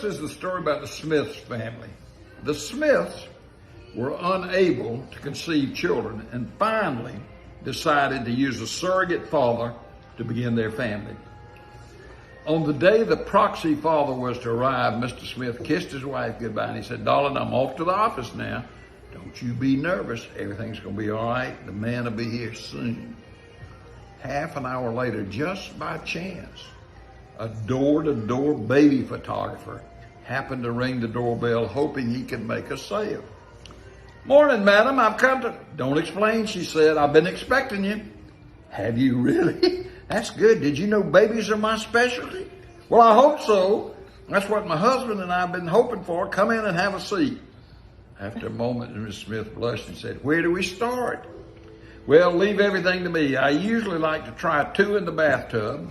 This is the story about the Smiths family. The Smiths were unable to conceive children and finally decided to use a surrogate father to begin their family. On the day the proxy father was to arrive, Mr. Smith kissed his wife goodbye and he said, "Darling, I'm off to the office now. Don't you be nervous. Everything's going to be all right. The man will be here soon." Half an hour later, just by chance, a door-to-door baby photographer happened to ring the doorbell hoping he could make a sale. "Morning, madam. I've come to..." "Don't explain," she said. "I've been expecting you." "Have you really? That's good. Did you know babies are my specialty?" "Well, I hope so. That's what my husband and I have been hoping for. Come in and have a seat." After a moment, Miss Smith blushed and said, "Where do we start?" "Well, leave everything to me. I usually like to try 2 in the bathtub,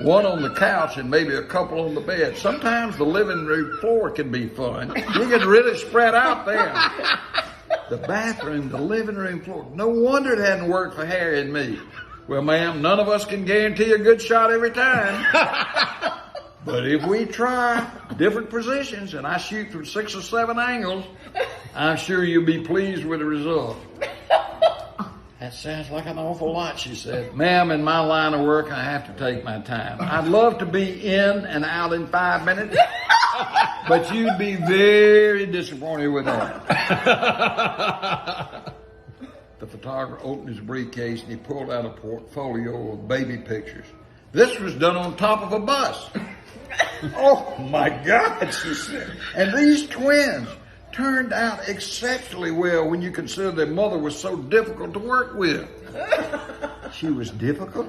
1 on the couch, and maybe a couple on the bed. Sometimes the living room floor can be fun. You can really spread out there." The bathroom, the living room floor. No wonder it hadn't worked for Harry and me. "Well, ma'am, none of us can guarantee a good shot every time. But if we try different positions and I shoot from 6 or 7 angles, I'm sure you'll be pleased with the result." "That sounds like an awful lot," she said. "Ma'am, in my line of work, I have to take my time. I'd love to be in and out in 5 minutes, but you'd be very disappointed with that." The photographer opened his briefcase and he pulled out a portfolio of baby pictures. "This was done on top of a bus." "Oh my God," she said. "And these twins turned out exceptionally well when you consider their mother was so difficult to work with." "She was difficult?"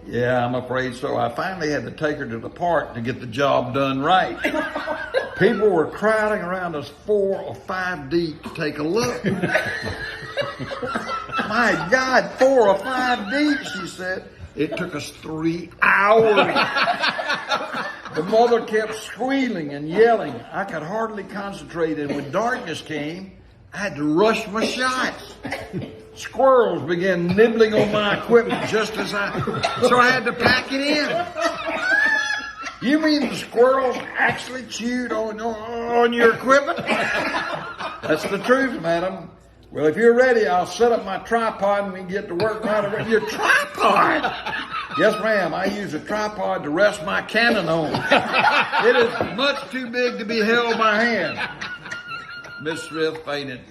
"Yeah, I'm afraid so. I finally had to take her to the park to get the job done right. People were crowding around us 4 or 5 deep to take a look." "My God, 4 or 5 deep," she said. "It took us 3 hours. The mother kept squealing and yelling. I could hardly concentrate, and when darkness came, I had to rush my shots. Squirrels began nibbling on my equipment so I had to pack it in." "You mean the squirrels actually chewed on your equipment?" "That's the truth, madam." "Well, if you're ready, I'll set up my tripod and we can get to work right away." "Your tripod?" "Yes, ma'am. I use a tripod to rest my cannon on. It is much too big to be held by hand." Miss Smith fainted.